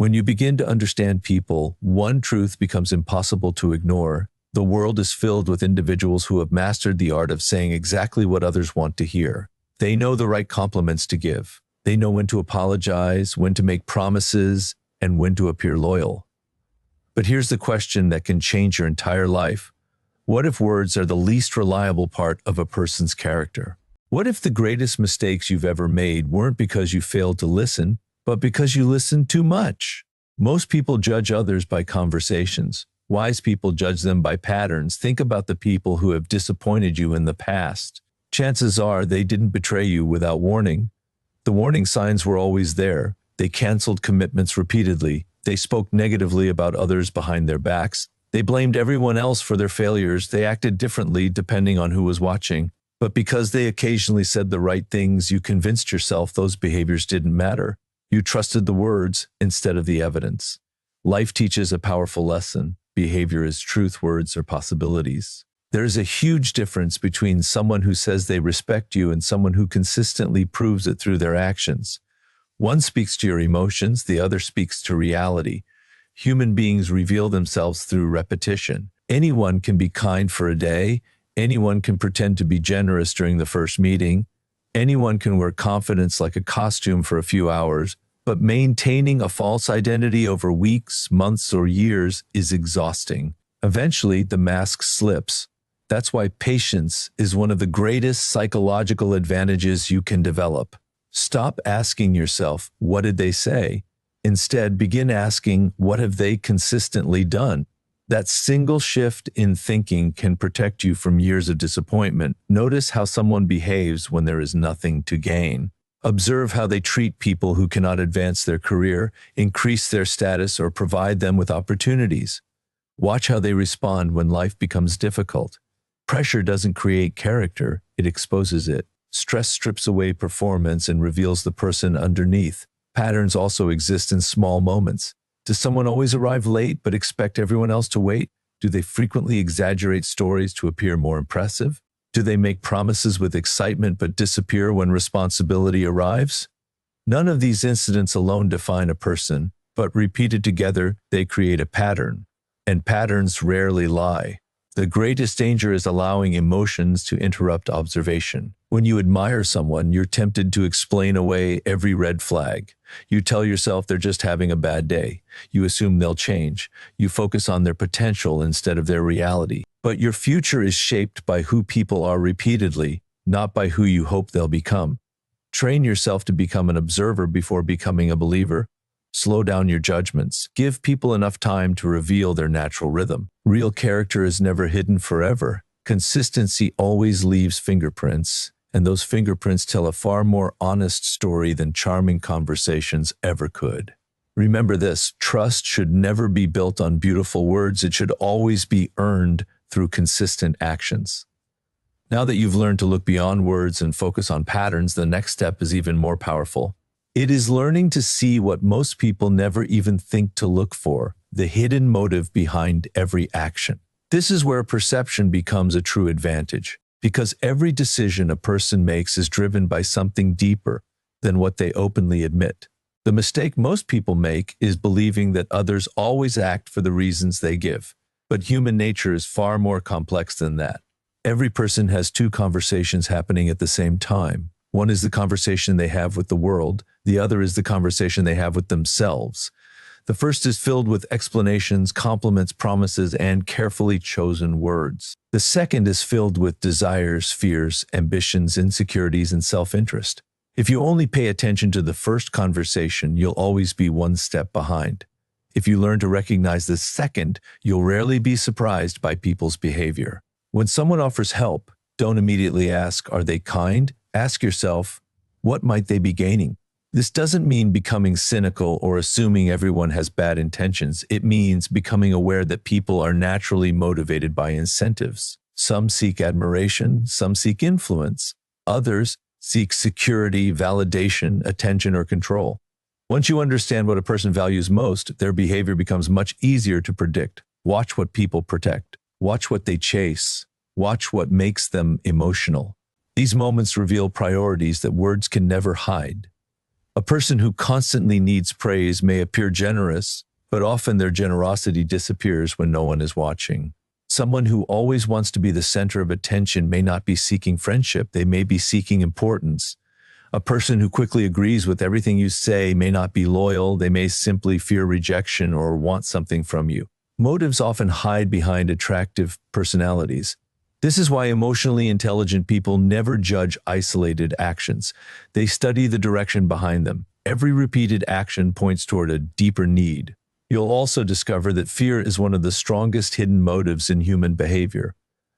When you begin to understand people, one truth becomes impossible to ignore. The world is filled with individuals who have mastered the art of saying exactly what others want to hear. They know the right compliments to give. They know when to apologize, when to make promises, and when to appear loyal. But here's the question that can change your entire life. What if words are the least reliable part of a person's character? What if the greatest mistakes you've ever made weren't because you failed to listen, but because you listened too much? Most people judge others by conversations. Wise people judge them by patterns. Think about the people who have disappointed you in the past. Chances are they didn't betray you without warning. The warning signs were always there. They canceled commitments repeatedly. They spoke negatively about others behind their backs. They blamed everyone else for their failures. They acted differently depending on who was watching. But because they occasionally said the right things, you convinced yourself those behaviors didn't matter. You trusted the words instead of the evidence. Life teaches a powerful lesson. Behavior is truth, words are possibilities. There is a huge difference between someone who says they respect you and someone who consistently proves it through their actions. One speaks to your emotions, the other speaks to reality. Human beings reveal themselves through repetition. Anyone can be kind for a day. Anyone can pretend to be generous during the first meeting. Anyone can wear confidence like a costume for a few hours. But maintaining a false identity over weeks, months, or years is exhausting. Eventually, the mask slips. That's why patience is one of the greatest psychological advantages you can develop. Stop asking yourself, what did they say? Instead, begin asking, what have they consistently done? That single shift in thinking can protect you from years of disappointment. Notice how someone behaves when there is nothing to gain. Observe how they treat people who cannot advance their career, increase their status, or provide them with opportunities. Watch how they respond when life becomes difficult. Pressure doesn't create character, it exposes it. Stress strips away performance and reveals the person underneath. Patterns also exist in small moments. Does someone always arrive late but expect everyone else to wait? Do they frequently exaggerate stories to appear more impressive? Do they make promises with excitement but disappear when responsibility arrives? None of these incidents alone define a person, but repeated together, they create a pattern. And patterns rarely lie. The greatest danger is allowing emotions to interrupt observation. When you admire someone, you're tempted to explain away every red flag. You tell yourself they're just having a bad day. You assume they'll change. You focus on their potential instead of their reality. But your future is shaped by who people are repeatedly, not by who you hope they'll become. Train yourself to become an observer before becoming a believer. Slow down your judgments. Give people enough time to reveal their natural rhythm. Real character is never hidden forever. Consistency always leaves fingerprints, and those fingerprints tell a far more honest story than charming conversations ever could. Remember this, trust should never be built on beautiful words. It should always be earned through consistent actions. Now that you've learned to look beyond words and focus on patterns, the next step is even more powerful. It is learning to see what most people never even think to look for, the hidden motive behind every action. This is where perception becomes a true advantage, because every decision a person makes is driven by something deeper than what they openly admit. The mistake most people make is believing that others always act for the reasons they give. But human nature is far more complex than that. Every person has two conversations happening at the same time. One is the conversation they have with the world. The other is the conversation they have with themselves. The first is filled with explanations, compliments, promises, and carefully chosen words. The second is filled with desires, fears, ambitions, insecurities, and self-interest. If you only pay attention to the first conversation, you'll always be one step behind. If you learn to recognize the second, you'll rarely be surprised by people's behavior. When someone offers help, don't immediately ask, are they kind? Ask yourself, what might they be gaining? This doesn't mean becoming cynical or assuming everyone has bad intentions. It means becoming aware that people are naturally motivated by incentives. Some seek admiration, some seek influence. Others seek security, validation, attention, or control. Once you understand what a person values most, their behavior becomes much easier to predict. Watch what people protect. Watch what they chase. Watch what makes them emotional. These moments reveal priorities that words can never hide. A person who constantly needs praise may appear generous, but often their generosity disappears when no one is watching. Someone who always wants to be the center of attention may not be seeking friendship, they may be seeking importance. A person who quickly agrees with everything you say may not be loyal, they may simply fear rejection or want something from you. Motives often hide behind attractive personalities. This is why emotionally intelligent people never judge isolated actions. They study the direction behind them. Every repeated action points toward a deeper need. You'll also discover that fear is one of the strongest hidden motives in human behavior.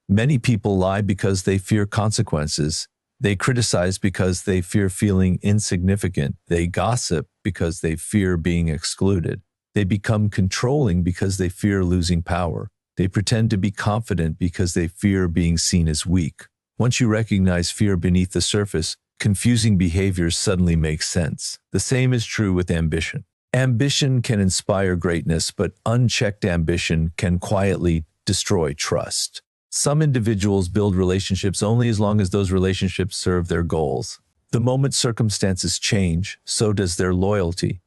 Many people lie because they fear consequences. They criticize because they fear feeling insignificant. They gossip because they fear being excluded. They become controlling because they fear losing power. They pretend to be confident because they fear being seen as weak. Once you recognize fear beneath the surface, confusing behaviors suddenly make sense. The same is true with ambition. Ambition can inspire greatness, but unchecked ambition can quietly destroy trust. Some individuals build relationships only as long as those relationships serve their goals. The moment circumstances change, so does their loyalty.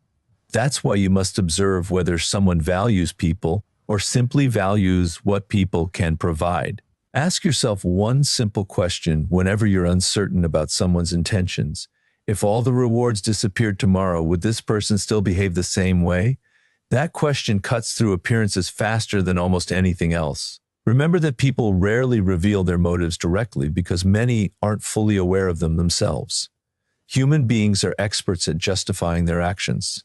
That's why you must observe whether someone values people or simply values what people can provide. Ask yourself one simple question whenever you're uncertain about someone's intentions. If all the rewards disappeared tomorrow, would this person still behave the same way? That question cuts through appearances faster than almost anything else. Remember that people rarely reveal their motives directly because many aren't fully aware of them themselves. Human beings are experts at justifying their actions.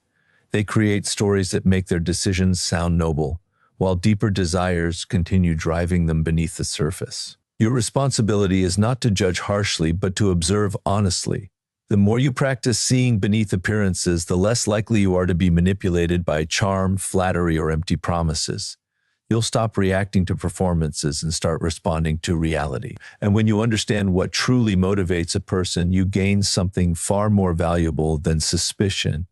They create stories that make their decisions sound noble, while deeper desires continue driving them beneath the surface. Your responsibility is not to judge harshly, but to observe honestly. The more you practice seeing beneath appearances, the less likely you are to be manipulated by charm, flattery, or empty promises. You'll stop reacting to performances and start responding to reality. And when you understand what truly motivates a person, you gain something far more valuable than suspicion.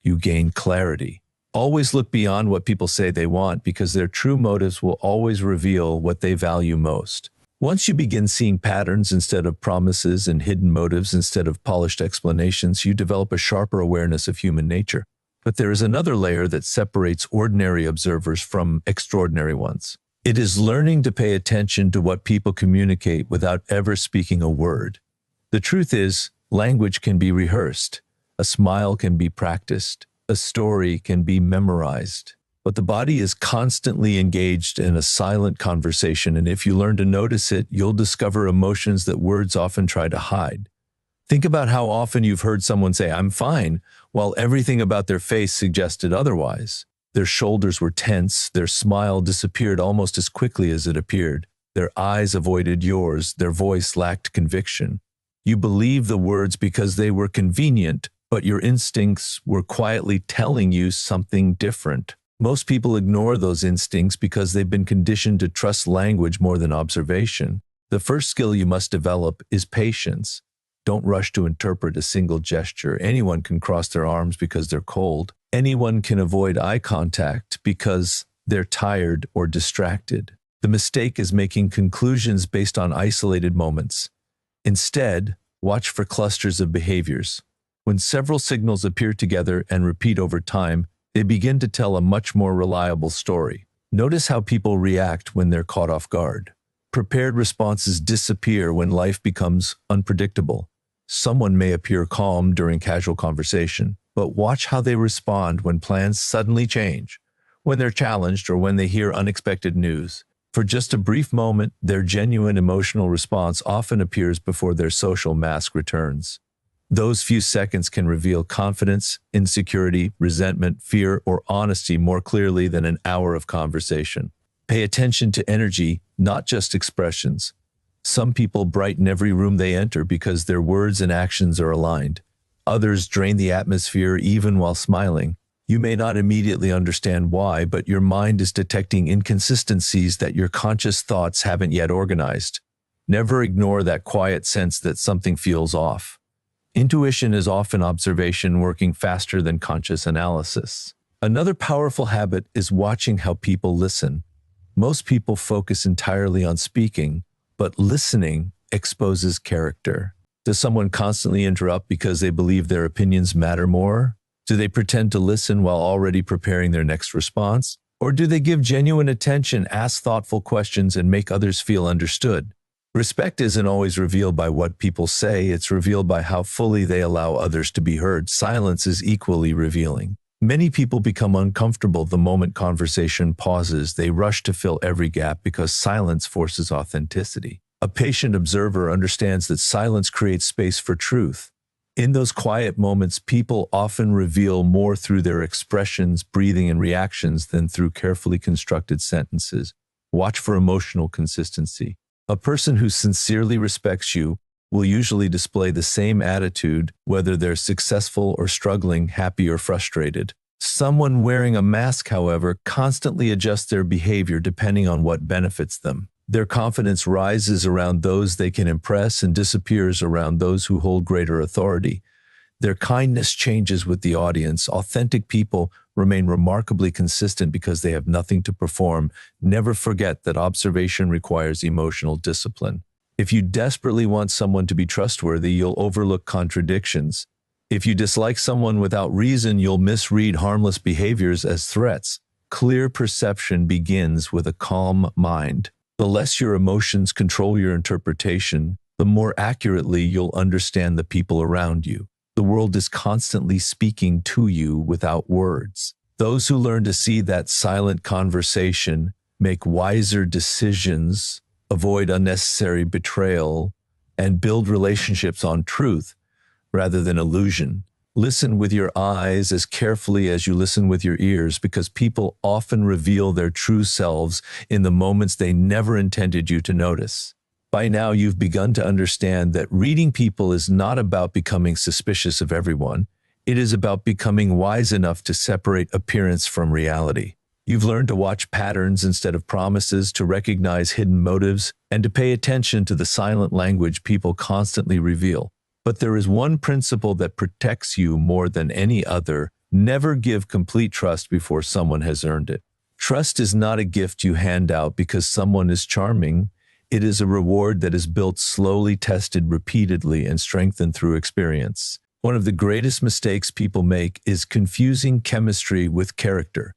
You gain clarity. Always look beyond what people say they want, because their true motives will always reveal what they value most. Once you begin seeing patterns instead of promises and hidden motives instead of polished explanations, you develop a sharper awareness of human nature. But there is another layer that separates ordinary observers from extraordinary ones. It is learning to pay attention to what people communicate without ever speaking a word. The truth is, language can be rehearsed, a smile can be practiced, a story can be memorized. But the body is constantly engaged in a silent conversation, and if you learn to notice it, you'll discover emotions that words often try to hide. Think about how often you've heard someone say, "I'm fine," while everything about their face suggested otherwise. Their shoulders were tense, their smile disappeared almost as quickly as it appeared. Their eyes avoided yours, their voice lacked conviction. You believed the words because they were convenient, but your instincts were quietly telling you something different. Most people ignore those instincts because they've been conditioned to trust language more than observation. The first skill you must develop is patience. Don't rush to interpret a single gesture. Anyone can cross their arms because they're cold. Anyone can avoid eye contact because they're tired or distracted. The mistake is making conclusions based on isolated moments. Instead, watch for clusters of behaviors. When several signals appear together and repeat over time, they begin to tell a much more reliable story. Notice how people react when they're caught off guard. Prepared responses disappear when life becomes unpredictable. Someone may appear calm during casual conversation, but watch how they respond when plans suddenly change, when they're challenged, or when they hear unexpected news. For just a brief moment, their genuine emotional response often appears before their social mask returns. Those few seconds can reveal confidence, insecurity, resentment, fear, or honesty more clearly than an hour of conversation. Pay attention to energy, not just expressions. Some people brighten every room they enter because their words and actions are aligned. Others drain the atmosphere even while smiling. You may not immediately understand why, but your mind is detecting inconsistencies that your conscious thoughts haven't yet organized. Never ignore that quiet sense that something feels off. Intuition is often observation working faster than conscious analysis. Another powerful habit is watching how people listen. Most people focus entirely on speaking, but listening exposes character. Does someone constantly interrupt because they believe their opinions matter more? Do they pretend to listen while already preparing their next response? Or do they give genuine attention, ask thoughtful questions, and make others feel understood? Respect isn't always revealed by what people say, it's revealed by how fully they allow others to be heard. Silence is equally revealing. Many people become uncomfortable the moment conversation pauses. They rush to fill every gap because silence forces authenticity. A patient observer understands that silence creates space for truth. In those quiet moments, people often reveal more through their expressions, breathing, and reactions than through carefully constructed sentences. Watch for emotional consistency. A person who sincerely respects you will usually display the same attitude, whether they're successful or struggling, happy or frustrated. Someone wearing a mask, however, constantly adjusts their behavior depending on what benefits them. Their confidence rises around those they can impress and disappears around those who hold greater authority. Their kindness changes with the audience. Authentic people remain remarkably consistent because they have nothing to perform. Never forget that observation requires emotional discipline. If you desperately want someone to be trustworthy, you'll overlook contradictions. If you dislike someone without reason, you'll misread harmless behaviors as threats. Clear perception begins with a calm mind. The less your emotions control your interpretation, the more accurately you'll understand the people around you. The world is constantly speaking to you without words. Those who learn to see that silent conversation make wiser decisions, avoid unnecessary betrayal, and build relationships on truth rather than illusion. Listen with your eyes as carefully as you listen with your ears, because people often reveal their true selves in the moments they never intended you to notice. By now, you've begun to understand that reading people is not about becoming suspicious of everyone. It is about becoming wise enough to separate appearance from reality. You've learned to watch patterns instead of promises, to recognize hidden motives, and to pay attention to the silent language people constantly reveal. But there is one principle that protects you more than any other. Never give complete trust before someone has earned it. Trust is not a gift you hand out because someone is charming. It is a reward that is built slowly, tested repeatedly, and strengthened through experience. One of the greatest mistakes people make is confusing chemistry with character.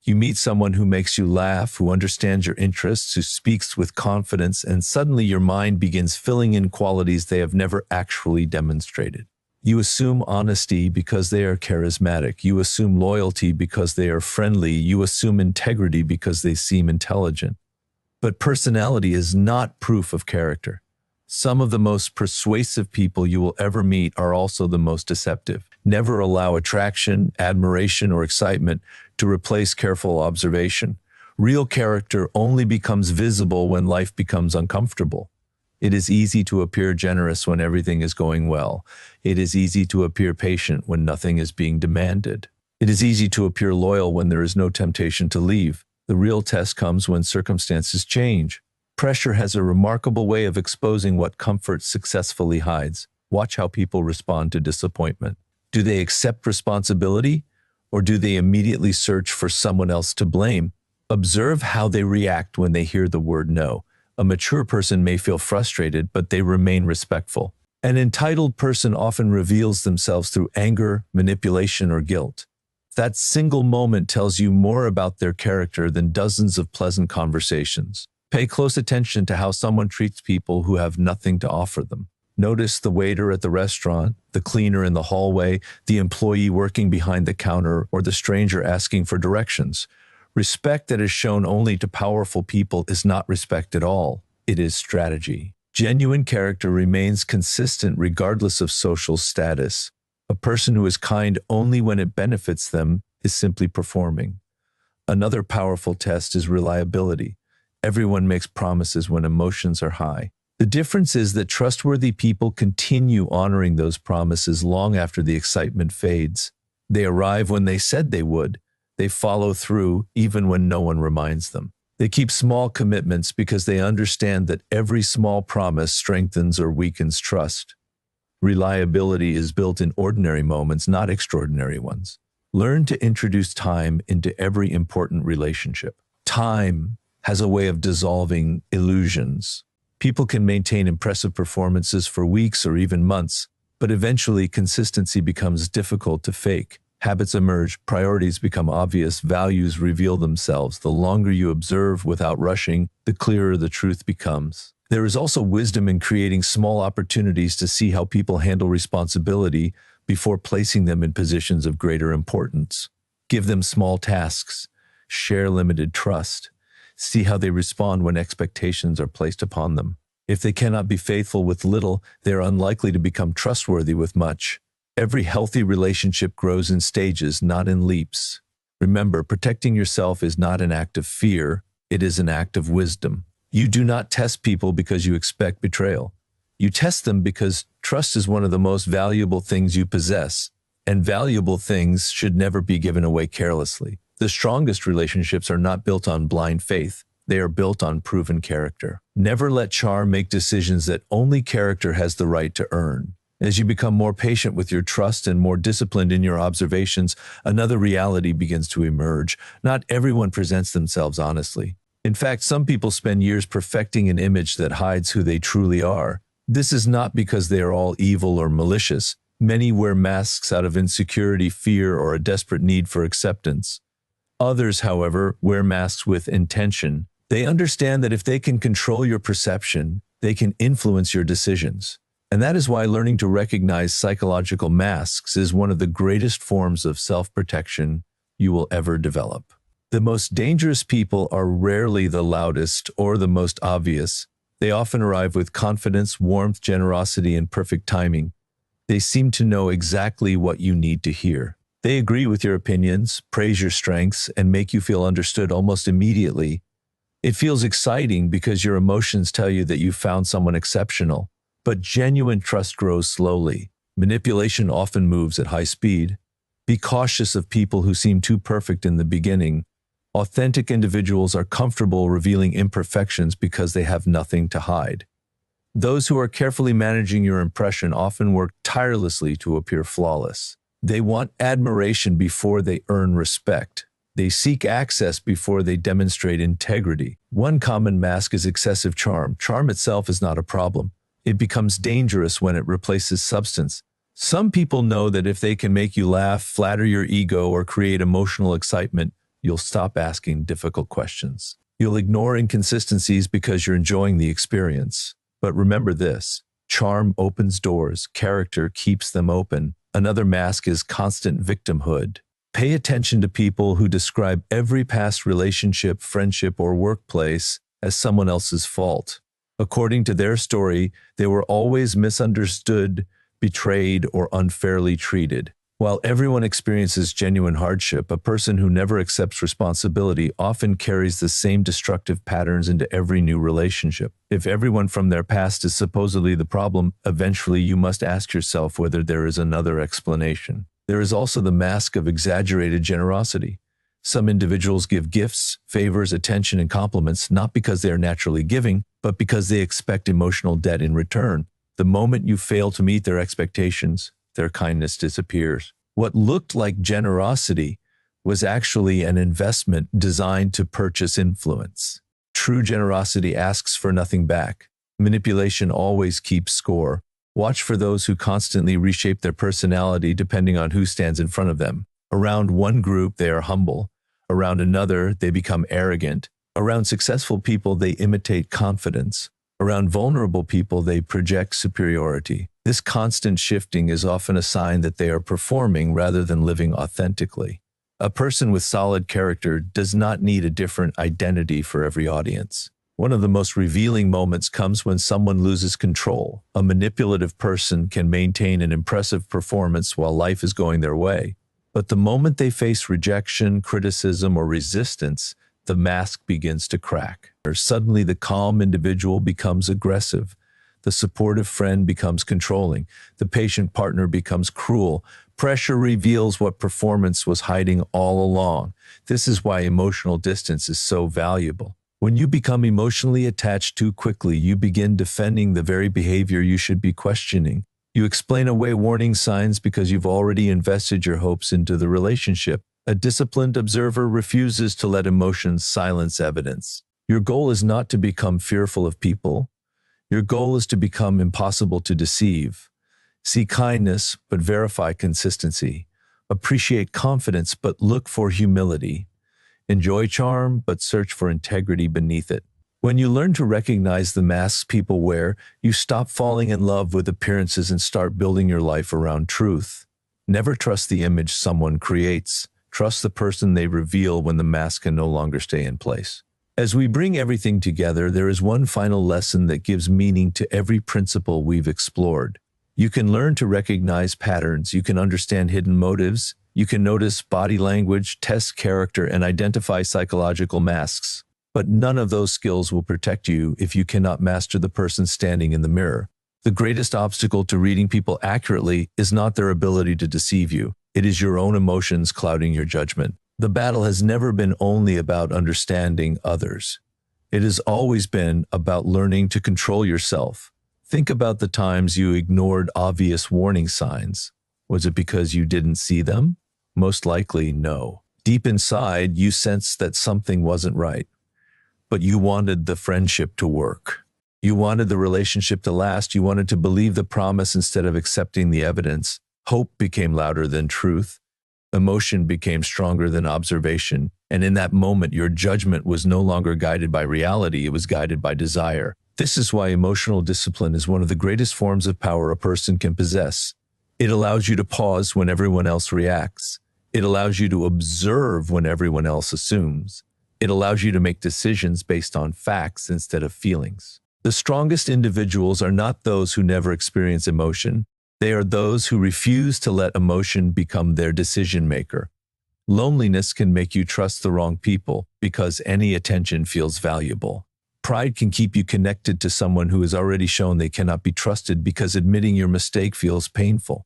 You meet someone who makes you laugh, who understands your interests, who speaks with confidence, and suddenly your mind begins filling in qualities they have never actually demonstrated. You assume honesty because they are charismatic. You assume loyalty because they are friendly. You assume integrity because they seem intelligent. But personality is not proof of character. Some of the most persuasive people you will ever meet are also the most deceptive. Never allow attraction, admiration, or excitement to replace careful observation. Real character only becomes visible when life becomes uncomfortable. It is easy to appear generous when everything is going well. It is easy to appear patient when nothing is being demanded. It is easy to appear loyal when there is no temptation to leave. The real test comes when circumstances change. Pressure has a remarkable way of exposing what comfort successfully hides. Watch how people respond to disappointment. Do they accept responsibility, or do they immediately search for someone else to blame? Observe how they react when they hear the word no. A mature person may feel frustrated, but they remain respectful. An entitled person often reveals themselves through anger, manipulation, or guilt. That single moment tells you more about their character than dozens of pleasant conversations. Pay close attention to how someone treats people who have nothing to offer them. Notice the waiter at the restaurant, the cleaner in the hallway, the employee working behind the counter, or the stranger asking for directions. Respect that is shown only to powerful people is not respect at all. It is strategy. Genuine character remains consistent regardless of social status. A person who is kind only when it benefits them is simply performing. Another powerful test is reliability. Everyone makes promises when emotions are high. The difference is that trustworthy people continue honoring those promises long after the excitement fades. They arrive when they said they would. They follow through even when no one reminds them. They keep small commitments because they understand that every small promise strengthens or weakens trust. Reliability is built in ordinary moments, not extraordinary ones. Learn to introduce time into every important relationship. Time has a way of dissolving illusions. People can maintain impressive performances for weeks or even months, but eventually consistency becomes difficult to fake. Habits emerge, priorities become obvious, values reveal themselves. The longer you observe without rushing, the clearer the truth becomes. There is also wisdom in creating small opportunities to see how people handle responsibility before placing them in positions of greater importance. Give them small tasks, share limited trust, see how they respond when expectations are placed upon them. If they cannot be faithful with little, they are unlikely to become trustworthy with much. Every healthy relationship grows in stages, not in leaps. Remember, protecting yourself is not an act of fear, it is an act of wisdom. You do not test people because you expect betrayal. You test them because trust is one of the most valuable things you possess, and valuable things should never be given away carelessly. The strongest relationships are not built on blind faith, they are built on proven character. Never let charm make decisions that only character has the right to earn. As you become more patient with your trust and more disciplined in your observations, another reality begins to emerge. Not everyone presents themselves honestly. In fact, some people spend years perfecting an image that hides who they truly are. This is not because they are all evil or malicious. Many wear masks out of insecurity, fear, or a desperate need for acceptance. Others, however, wear masks with intention. They understand that if they can control your perception, they can influence your decisions. And that is why learning to recognize psychological masks is one of the greatest forms of self-protection you will ever develop. The most dangerous people are rarely the loudest or the most obvious. They often arrive with confidence, warmth, generosity, and perfect timing. They seem to know exactly what you need to hear. They agree with your opinions, praise your strengths, and make you feel understood almost immediately. It feels exciting because your emotions tell you that you found someone exceptional. But genuine trust grows slowly. Manipulation often moves at high speed. Be cautious of people who seem too perfect in the beginning. Authentic individuals are comfortable revealing imperfections because they have nothing to hide. Those who are carefully managing your impression often work tirelessly to appear flawless. They want admiration before they earn respect. They seek access before they demonstrate integrity. One common mask is excessive charm. Charm itself is not a problem. It becomes dangerous when it replaces substance. Some people know that if they can make you laugh, flatter your ego, or create emotional excitement, you'll stop asking difficult questions. You'll ignore inconsistencies because you're enjoying the experience. But remember this, charm opens doors, character keeps them open. Another mask is constant victimhood. Pay attention to people who describe every past relationship, friendship, or workplace as someone else's fault. According to their story, they were always misunderstood, betrayed, or unfairly treated. While everyone experiences genuine hardship, a person who never accepts responsibility often carries the same destructive patterns into every new relationship. If everyone from their past is supposedly the problem, eventually you must ask yourself whether there is another explanation. There is also the mask of exaggerated generosity. Some individuals give gifts, favors, attention, and compliments not because they are naturally giving, but because they expect emotional debt in return. The moment you fail to meet their expectations, their kindness disappears. What looked like generosity was actually an investment designed to purchase influence. True generosity asks for nothing back. Manipulation always keeps score. Watch for those who constantly reshape their personality depending on who stands in front of them. Around one group, they are humble. Around another, they become arrogant. Around successful people, they imitate confidence. Around vulnerable people, they project superiority. This constant shifting is often a sign that they are performing rather than living authentically. A person with solid character does not need a different identity for every audience. One of the most revealing moments comes when someone loses control. A manipulative person can maintain an impressive performance while life is going their way. But the moment they face rejection, criticism, or resistance, the mask begins to crack. Or suddenly the calm individual becomes aggressive. The supportive friend becomes controlling. The patient partner becomes cruel. Pressure reveals what performance was hiding all along. This is why emotional distance is so valuable. When you become emotionally attached too quickly, you begin defending the very behavior you should be questioning. You explain away warning signs because you've already invested your hopes into the relationship. A disciplined observer refuses to let emotions silence evidence. Your goal is not to become fearful of people. Your goal is to become impossible to deceive. See kindness, but verify consistency. Appreciate confidence, but look for humility. Enjoy charm, but search for integrity beneath it. When you learn to recognize the masks people wear, you stop falling in love with appearances and start building your life around truth. Never trust the image someone creates. Trust the person they reveal when the mask can no longer stay in place. As we bring everything together, there is one final lesson that gives meaning to every principle we've explored. You can learn to recognize patterns, you can understand hidden motives, you can notice body language, test character, and identify psychological masks. But none of those skills will protect you if you cannot master the person standing in the mirror. The greatest obstacle to reading people accurately is not their ability to deceive you. It is your own emotions clouding your judgment. The battle has never been only about understanding others. It has always been about learning to control yourself. Think about the times you ignored obvious warning signs. Was it because you didn't see them? Most likely, no. Deep inside, you sensed that something wasn't right. But you wanted the friendship to work. You wanted the relationship to last. You wanted to believe the promise instead of accepting the evidence. Hope became louder than truth. Emotion became stronger than observation. And in that moment, your judgment was no longer guided by reality. It was guided by desire. This is why emotional discipline is one of the greatest forms of power a person can possess. It allows you to pause when everyone else reacts. It allows you to observe when everyone else assumes. It allows you to make decisions based on facts instead of feelings. The strongest individuals are not those who never experience emotion. They are those who refuse to let emotion become their decision maker. Loneliness can make you trust the wrong people because any attention feels valuable. Pride can keep you connected to someone who has already shown they cannot be trusted because admitting your mistake feels painful.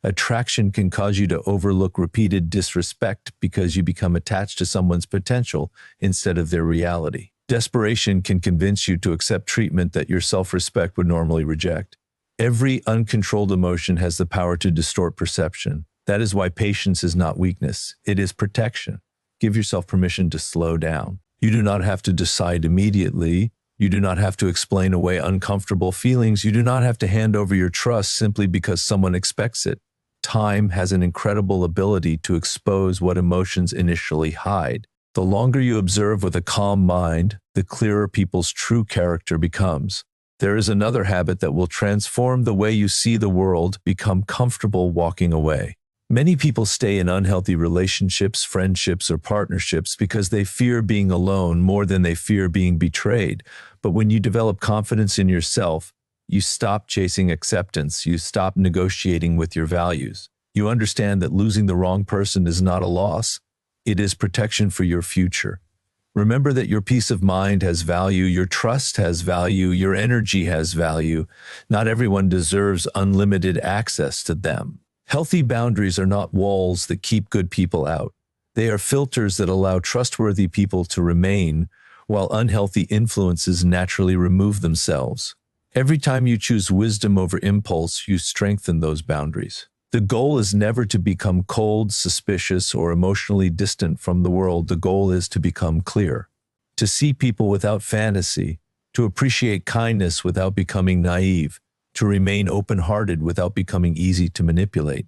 Attraction can cause you to overlook repeated disrespect because you become attached to someone's potential instead of their reality. Desperation can convince you to accept treatment that your self-respect would normally reject. Every uncontrolled emotion has the power to distort perception. That is why patience is not weakness, it is protection. Give yourself permission to slow down. You do not have to decide immediately. You do not have to explain away uncomfortable feelings. You do not have to hand over your trust simply because someone expects it. Time has an incredible ability to expose what emotions initially hide. The longer you observe with a calm mind, the clearer people's true character becomes. There is another habit that will transform the way you see the world: become comfortable walking away. Many people stay in unhealthy relationships, friendships, or partnerships because they fear being alone more than they fear being betrayed. But when you develop confidence in yourself, you stop chasing acceptance. You stop negotiating with your values. You understand that losing the wrong person is not a loss. It is protection for your future. Remember that your peace of mind has value, your trust has value, your energy has value. Not everyone deserves unlimited access to them. Healthy boundaries are not walls that keep good people out. They are filters that allow trustworthy people to remain, while unhealthy influences naturally remove themselves. Every time you choose wisdom over impulse, you strengthen those boundaries. The goal is never to become cold, suspicious, or emotionally distant from the world. The goal is to become clear, to see people without fantasy, to appreciate kindness without becoming naive, to remain open-hearted without becoming easy to manipulate.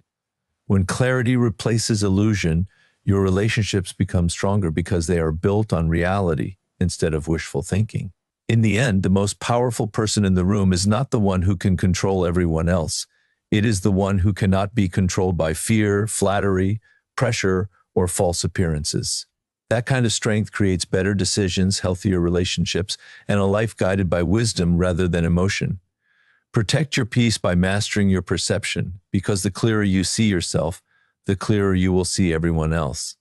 When clarity replaces illusion, your relationships become stronger because they are built on reality instead of wishful thinking. In the end, the most powerful person in the room is not the one who can control everyone else. It is the one who cannot be controlled by fear, flattery, pressure, or false appearances. That kind of strength creates better decisions, healthier relationships, and a life guided by wisdom rather than emotion. Protect your peace by mastering your perception, because the clearer you see yourself, the clearer you will see everyone else.